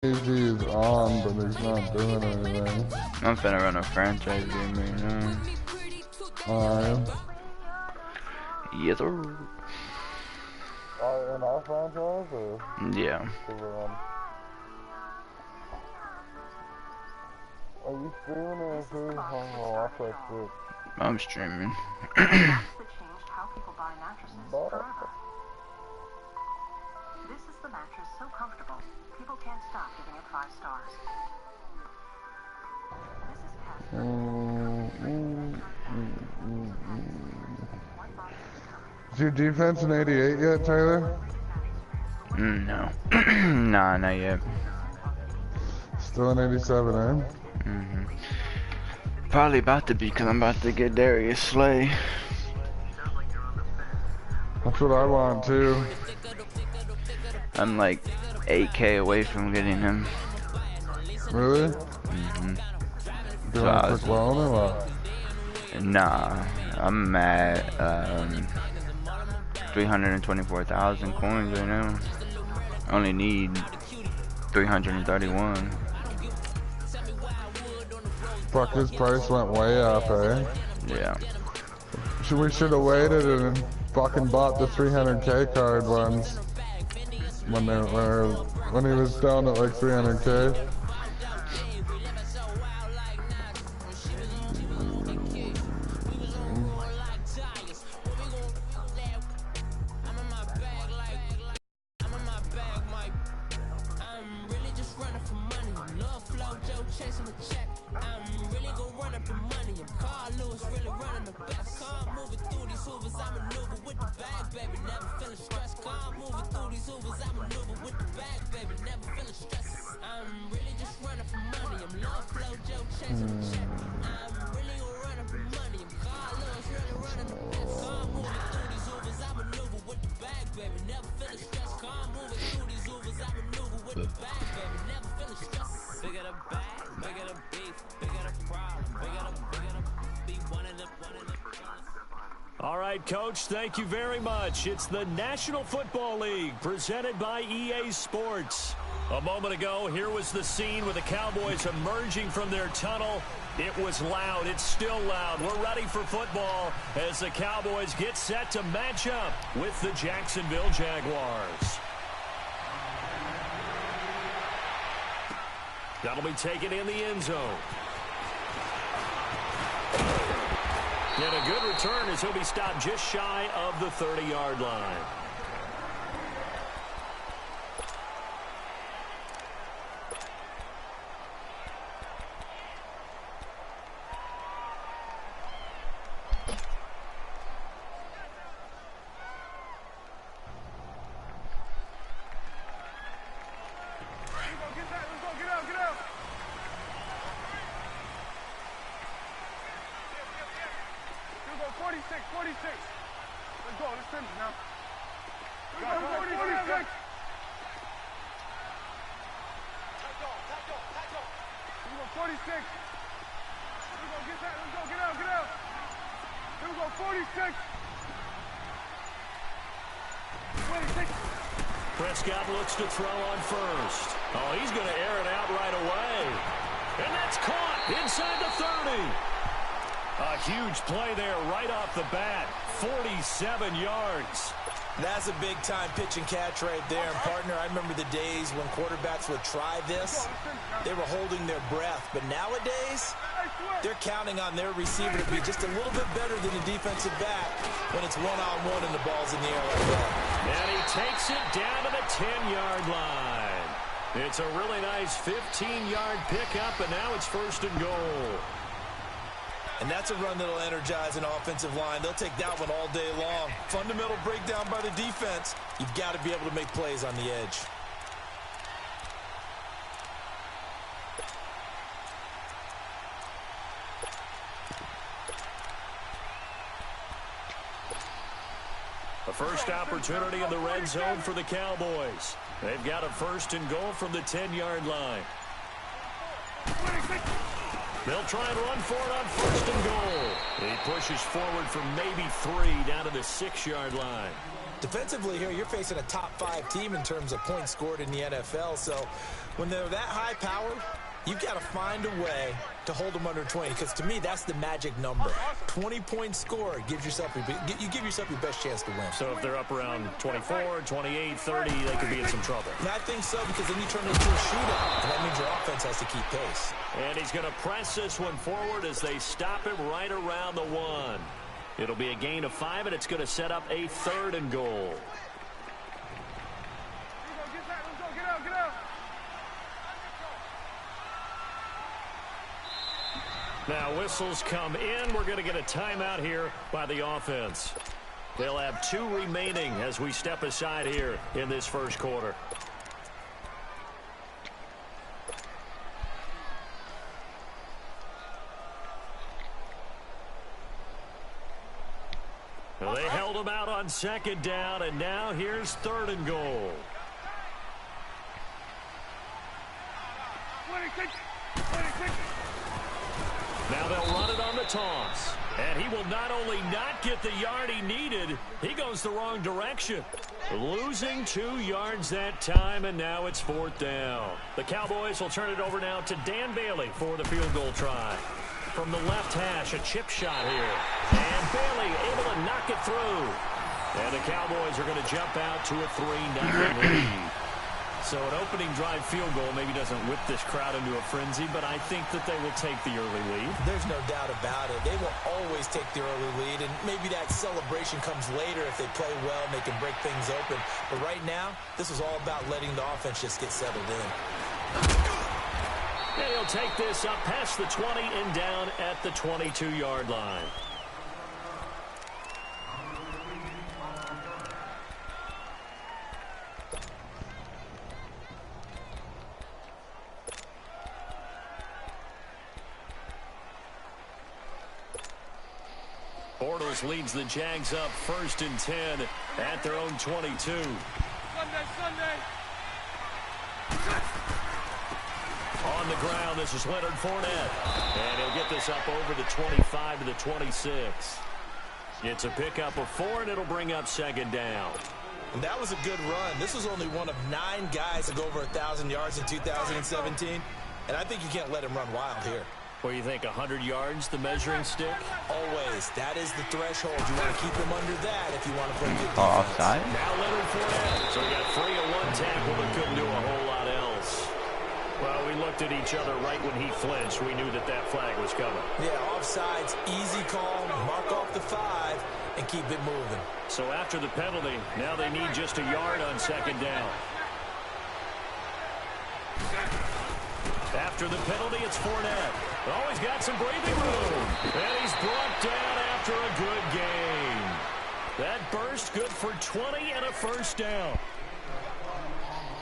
He's on, but he's not doing anything. I'm finna run a franchise game right now. Alright. Yes, sir. In our franchise, or? Yeah. Are you streaming or is he? Oh, I'll fix it. I'm streaming. This is the mattress so comfortable, people can't stop giving it 5 stars. Is your defense in 88 yet, Tyler? No. Nah, not yet. Still in 87, eh? Probably about to be, because I'm about to get Darius Slay. That's what I want, too. I'm like 8K away from getting him. Really? So Doing a quick loan or what? Nah, I'm at 324,000 coins right now. I only need 331. Fuck, his price went way up, eh? Yeah. We should have waited and fucking bought the 300k card ones when he was down at like 300k. All right, Coach, thank you very much. It's the National Football League presented by EA Sports. A moment ago, here was the scene with the Cowboys emerging from their tunnel. It was loud. It's still loud. We're ready for football as the Cowboys get set to match up with the Jacksonville Jaguars. That'll be taken in the end zone. And a good return as he'll be stopped just shy of the 30-yard line. Prescott looks to throw on first. Oh, he's going to air it out right away. And that's caught inside the 30. A huge play there right off the bat. 47 yards. That's a big-time pitch and catch right there. And, partner, I remember the days when quarterbacks would try this. They were holding their breath. But nowadays, they're counting on their receiver to be just a little bit better than the defensive back when it's one-on-one and the ball's in the air like that. And he takes it down to the 10-yard line. It's a really nice 15-yard pickup, and now it's 1st and goal. And that's a run that'll energize an offensive line. They'll take that one all day long. Fundamental breakdown by the defense. You've got to be able to make plays on the edge. A first opportunity in the red zone for the Cowboys. They've got a 1st and goal from the 10-yard line. They'll try and run for it on 1st and goal. He pushes forward for maybe 3 down to the 6-yard line. Defensively here, you're facing a top 5 team in terms of points scored in the NFL. So when they're that high powered, you've got to find a way to hold them under 20, because to me, that's the magic number. 20 points scored gives yourself you give yourself your best chance to win. So if they're up around 24, 28, 30, they could be in some trouble. And I think so, because then you turn it into a shootout, and that means your offense has to keep pace. And he's going to press this one forward as they stop him right around the 1. It'll be a gain of 5, and it's going to set up a 3rd and goal. Now whistles come in. We're going to get a timeout here by the offense. They'll have 2 remaining as we step aside here in this first quarter. Well, they held him out on 2nd down, and now here's 3rd and goal. Now they'll run it on the toss. And he will not only not get the yard he needed, he goes the wrong direction. Losing 2 yards that time, and now it's 4th down. The Cowboys will turn it over now to Dan Bailey for the field goal try. From the left hash, a chip shot here. And Bailey able to knock it through. And the Cowboys are going to jump out to a 3-0 lead. So an opening drive field goal maybe doesn't whip this crowd into a frenzy, but I think that they will take the early lead. There's no doubt about it. They will always take the early lead, and maybe that celebration comes later if they play well and they can break things open. But right now, this is all about letting the offense just get settled in. And he'll take this up past the 20 and down at the 22-yard line. Bortles leads the Jags up 1st and 10 at their own 22. Sunday. On the ground, this is Leonard Fournette. And he'll get this up over the 25 to the 26. It's a pickup of 4, and it'll bring up 2nd down. And that was a good run. This was only one of 9 guys to go over 1,000 yards in 2017. And I think you can't let him run wild here. Well, you think 100 yards, the measuring stick? Always. That is the threshold. You want to keep him under that if you want to play good defense. Offside? Now Leonard Fournette. So we got 3 and 1 tackle, but couldn't do a whole lot else. Well, we looked at each other right when he flinched. We knew that that flag was coming. Yeah, offsides, easy call, mark off the 5, and keep it moving. So after the penalty, now they need just a yard on 2nd down. After the penalty, it's Fournette. Oh, he's got some breathing room. And he's brought down after a good game. That burst good for 20 and a 1st down.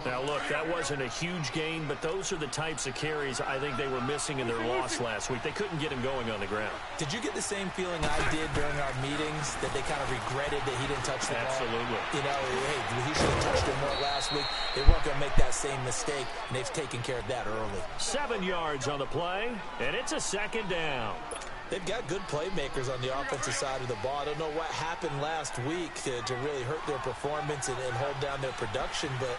Now, look, that wasn't a huge gain, but those are the types of carries I think they were missing in their loss last week. They couldn't get him going on the ground. Did you get the same feeling I did during our meetings, that they kind of regretted that he didn't touch the ball? Absolutely. You know, hey, he should have touched it more last week. They weren't going to make that same mistake, and they've taken care of that early. 7 yards on the play, and it's a 2nd down. They've got good playmakers on the offensive side of the ball. I don't know what happened last week to really hurt their performance and hold down their production, but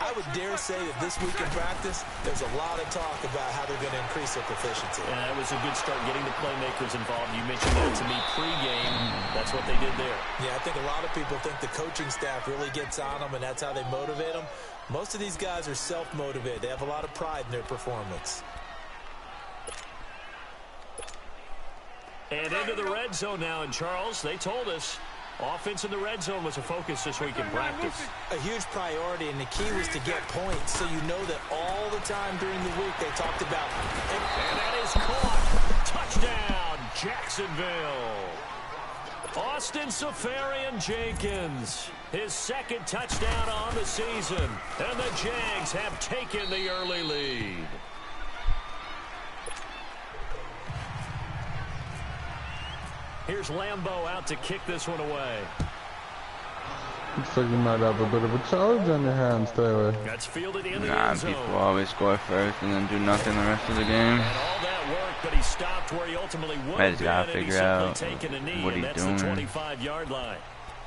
I would dare say that this week in practice, there's a lot of talk about how they're going to increase their proficiency. And that was a good start getting the playmakers involved. You mentioned that to me pregame. That's what they did there. Yeah, I think a lot of people think the coaching staff really gets on them, and that's how they motivate them. Most of these guys are self-motivated. They have a lot of pride in their performance. And into the red zone now, and Charles, they told us offense in the red zone was a focus this week in practice. A huge priority, and the key was to get points, so you know that all the time during the week they talked about. And that is caught. Touchdown, Jacksonville. Austin Safarian-Jenkins, his 2nd touchdown on the season, and the Jags have taken the early lead. Here's Lambeau out to kick this one away. Looks like you might have a bit of a charge on your hands, Taylor. That's fielded in the Nah, end zone. people always score first and then do nothing the rest of the game. And all that work, but he stopped where he ultimately would have been, Gotta and he's figure out simply taken a knee, what and he's that's doing. the 25-yard line.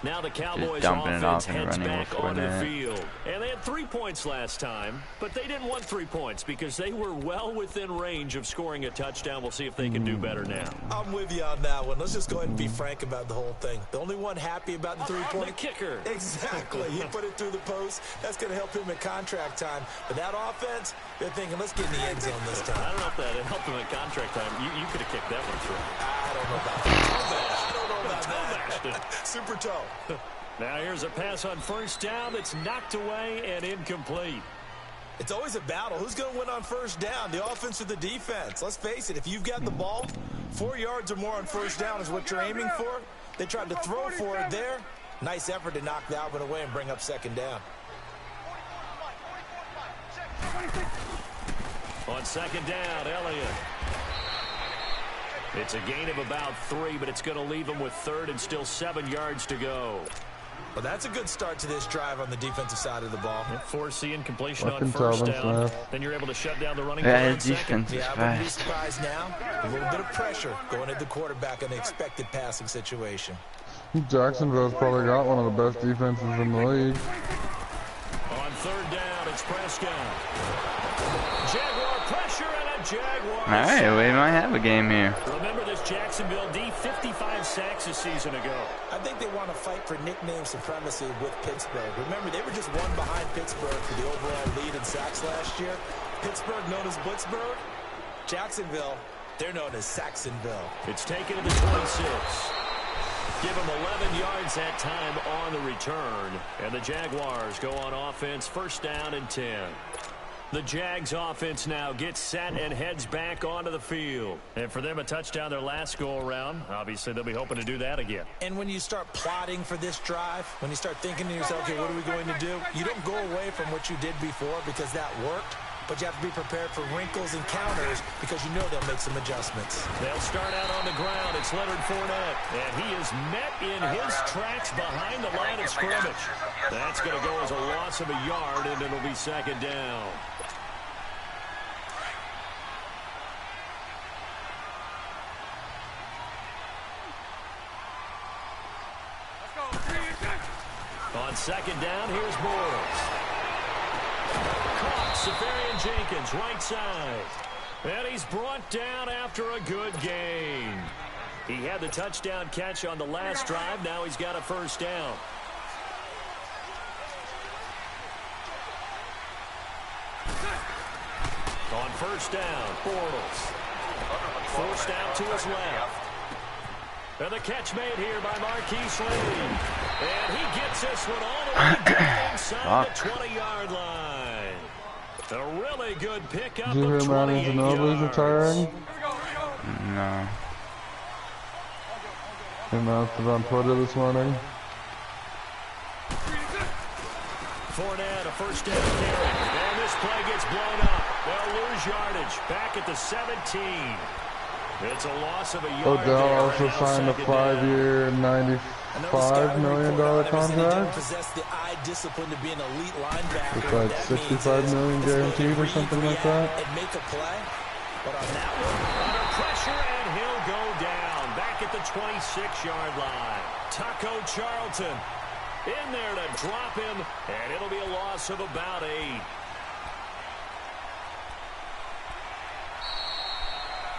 Now the Cowboys dumping it offense off and heads running back before onto the that. field. And they had 3 points last time, but they didn't want 3 points because they were well within range of scoring a touchdown. We'll see if they can do better now. I'm with you on that one. Let's just go ahead and be frank about the whole thing. The only one happy about the 3-point. The kicker. Exactly. He put it through the post. That's going to help him at contract time. But that offense, they're thinking, let's get in the end zone this time. I don't know if that helped him at contract time. You could have kicked that one through. I don't know about that. I don't know about that. Super toe. Now here's a pass on first down that's knocked away and incomplete. It's always a battle. Who's going to win on first down, the offense or the defense? Let's face it, if you've got the ball, 4 yards or more on first down is what you're aiming for. They tried to throw for it there. Nice effort to knock that one away and bring up second down. On second down, Elliott. It's a gain of about 3, but it's going to leave them with 3rd and still 7 yards to go. Well, that's a good start to this drive on the defensive side of the ball. Forcing completion on first down. Then you're able to shut down the running game on second. Yeah, I wouldn't be surprised now. A little bit of pressure going at the quarterback on the expected passing situation. Jacksonville's probably got one of the best defenses in the league. On third down, it's Prescott. Jaguar pressure and a Jaguar. All right, we might have a game here. Remember this Jacksonville D, 55 sacks a season ago. I think they want to fight for nickname supremacy with Pittsburgh. Remember, they were just one behind Pittsburgh for the overall lead in sacks last year. Pittsburgh known as Blitzburg. Jacksonville, they're known as Saxonville. It's taken to the 26. Give them 11 yards that time on the return. And the Jaguars go on offense, first down and 10. The Jags offense now gets set and heads back onto the field. And for them, a touchdown their last go-around. Obviously, they'll be hoping to do that again. And when you start plotting for this drive, when you start thinking to yourself, okay, what are we going to do? You don't go away from what you did before because that worked. But you have to be prepared for wrinkles and counters because you know they'll make some adjustments. They'll start out on the ground. It's Leonard Fournette. And he is met in his tracks behind the line of scrimmage. That's going to go as a loss of a yard, and it'll be second down. On second down, here's Bortles. Caught, Safarian Jenkins, right side. And he's brought down after a good gain. He had the touchdown catch on the last drive. Now he's got a first down. On first down, Bortles. Forced out to his left. And the catch made here by Marquise Lee. And he gets this one all the way down inside the 20-yard line. A really good pickup Did you hear of Madden 28 Ginobili's yards. retiring? No. He announced it on Twitter this morning. Fournette, a first down carry. And this play gets blown up. They'll lose yardage. Back at the 17. It's a loss of a yard. Odell also signed a 5-year, $95 million contract. Possess the eye discipline to be an elite linebacker. It's like $65 million guaranteed or something like that. And make a play. But on that one, Under pressure, and he'll go down. Back at the 26-yard line. Taco Charlton in there to drop him, and it'll be a loss of about 8.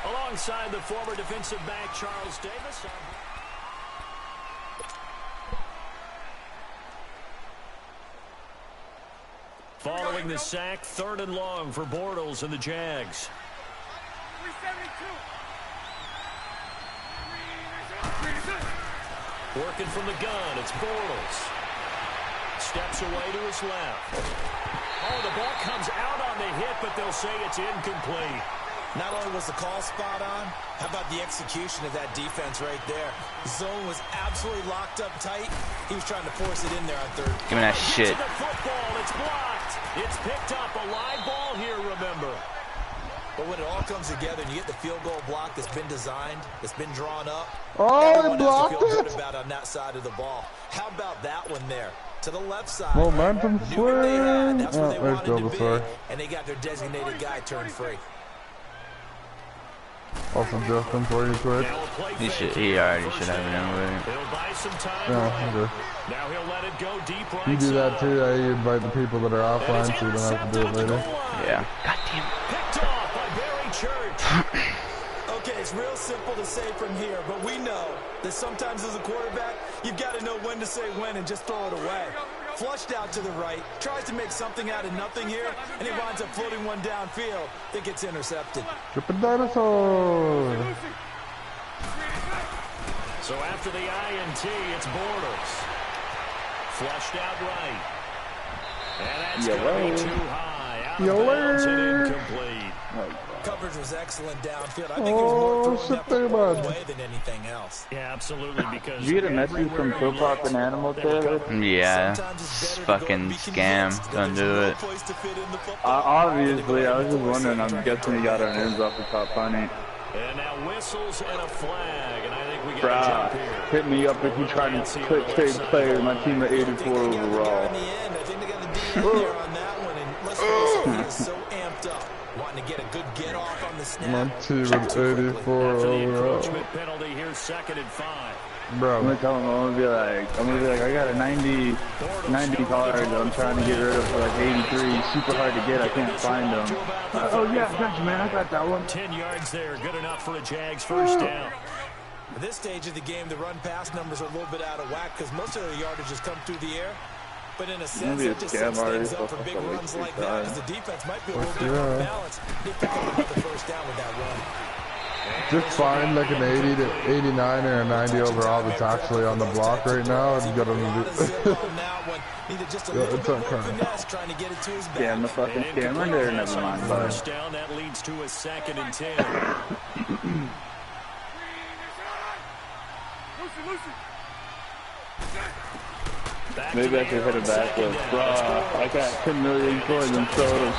Alongside the former defensive back, Charles Davis. Following the sack, 3rd and long for Bortles and the Jags. Working from the gun, it's Bortles. Steps away to his left. Oh, the ball comes out on the hit, but they'll say it's incomplete. not only was the call spot on, how about the execution of that defense right there? The zone was absolutely locked up tight. He was trying to force it in there on third. Give me that shit. To the football, it's blocked. It's picked up. A live ball here, remember. But when it all comes together and you get the field goal block that's been designed, that's been drawn up, oh, everyone he blocked has to feel it. good about on that side of the ball. How about that one there? To the left side. Momentum Knew what they had. swing. That's where they Oh, there's wanted to be. Bulbasaur. And they got their designated guy turned free. I'll suggest him for you quick. He already should have it anyway. Yeah, okay. Now he'll let it go deep right You do that side. too, you invite the people that are offline so you don't have to do it later. Yeah. God damn it. Picked off by Barry Church. Okay, it's real simple to say from here, but we know that sometimes as a quarterback, you've got to know when to say when and just throw it away. Flushed out to the right, tries to make something out of nothing here, and he winds up floating one downfield that gets intercepted. Trippin' dinosaur! So after the INT, it's Bortles. Flushed out right. And that's going to be too high. Out of bounds and incomplete. Coverage was excellent downfield. I think it was more throwing that ball away than anything else. Yeah, absolutely, because... Did you get a message from Phil Pop and Animal Taylor? Yeah. Fucking scam. Don't do it. Obviously, I was just wondering. I'm guessing he got our names off the top funny. And now whistles and a flag, and I think we got a jump here. Hit me up if you try to click trade player. My team at 84 overall. I think they got the D there on that one, and let's face it, he is so amped up, wanting to get a good get off on the snap. My team at 84 After the overall. encroachment penalty, here's 2nd and 5. Bro. I'm gonna tell him. I'm gonna be like, I got a 90 card that I'm trying to get rid of for like 83. Super hard to get. I can't find them. Oh yeah, I got you, man. I got that one. 10 yards there, good enough for a Jags first down. At this stage of the game, the run-pass numbers are a little bit out of whack because most of the yardage has come through the air. But in a sense, Maybe it just sets things up for big runs like that because the defense might be a little bit more balanced. They pick up another first down with that run. Just find like an 80 to 89 or a 90 overall that's actually on the block right now and get them to do yeah, it's on current. Scam the fucking scammer there, never mind. First down, that leads to a 2nd and 10. Maybe I should hit it backwards. Bruh, I got 10 million coins and sold them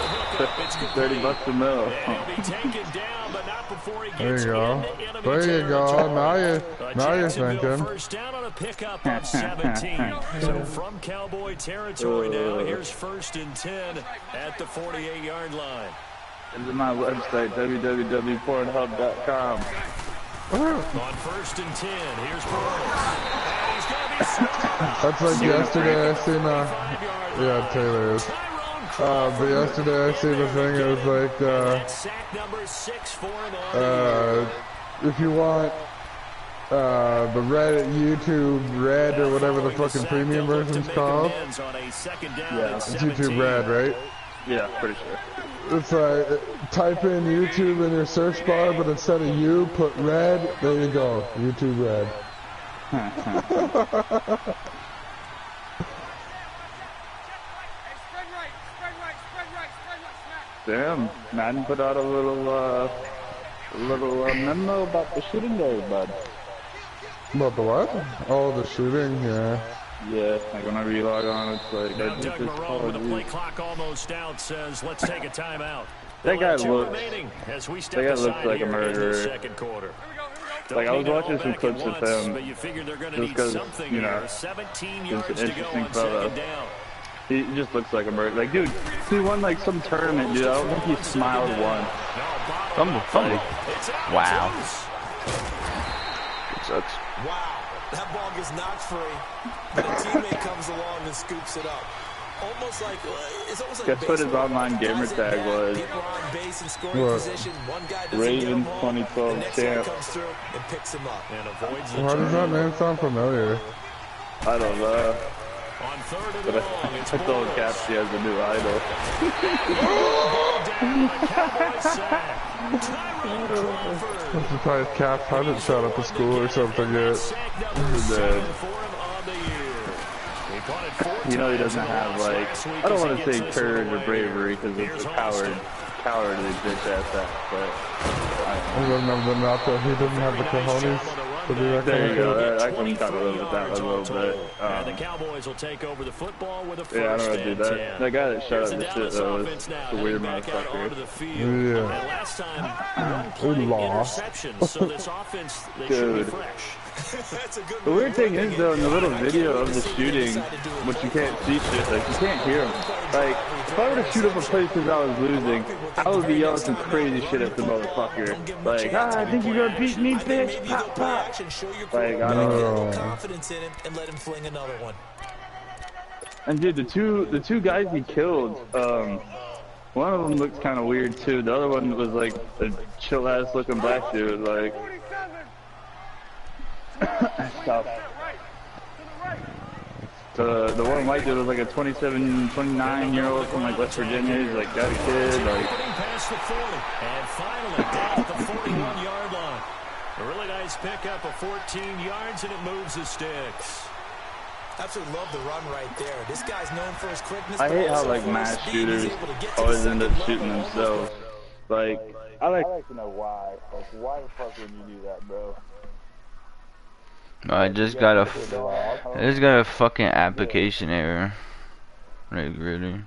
30 bucks a mil. There you go. There you go. Now you're thinking. First down on a pickup on 17. So from Cowboy territory now, here's 1st and 10 at the 48-yard line. This is my website, www.pornhub.com. On 1st and 10, here's Bortles. And he's going to be stopped. That's like yesterday I seen yeah, Taylor is. But yesterday I seen the thing, it was like, Sack number 6 for him. if you want, the Red, YouTube Red or whatever the fucking premium version's called. Yeah. It's YouTube Red, right? Yeah, pretty sure. It's like, type in YouTube in your search bar, but instead of you, put Red, there you go, YouTube Red. Damn, Madden put out a little memo about the shooting day, bud. About the what? Oh, the shooting, yeah. Yeah, like whenever you log on, it's like... Now Doug Marone with the play clock almost out says, let's take a timeout. That guy looks like a murderer. Like, I was watching some clips of him, just because, you know, he's an interesting fella. He just looks like a murderer. Like, dude, he won, like, some tournament, dude. I don't think he smiled once. Fumble. Wow. It sucks. Wow, that ball gets knocked free, but a teammate comes along and scoops it up. Almost like, it's almost like guess what his online gamer tag was? Ravens 2012 champ. Why does that name sound familiar? I don't know. But I told Caps he has a new idol. I'm surprised Cap hasn't shot up a school or something yet. You know he doesn't have, like, I don't want to say courage or bravery because it's a cowardly bitch ass act, but He doesn't have the nata, he doesn't have the cojones to do that there kind you of go. shit. I can kind of live with that a little bit. The Cowboys will take over the football with a first Yeah, I don't want to do and that. 10. That guy that shot Here's up the the shit Dallas though was offense now. a weird They're back out onto motherfucker. the field. Yeah. And last time, one play lost. interceptions, so this offense, they should be Dude. fresh. The weird thing is though, in the little video of the shooting, which you can't see shit, like you can't hear them. Like, if I were to shoot up a place because I was losing, I would be yelling some crazy shit at the motherfucker. Like, I think you're gonna beat me, bitch. Pop, pop. Like, I don't know. Confidence in him and let him fling another one. And dude, the two guys he killed, one of them looks kind of weird too. The other one was like a chill ass looking black dude, like. Stop. The one white dude was like a 27, 29-year-old from like West Virginia. He's like got a kid, like. Past the 40, and finally down at the 41-yard line. A really nice pickup of 14 yards, and it moves the sticks. Absolutely love the run right there. This guy's known for his quickness. I hate how like mass shooters always end up shooting themselves. Like, I like to know why. Like, why the fuck would you do that, bro? I just got a fucking application error. Like, really.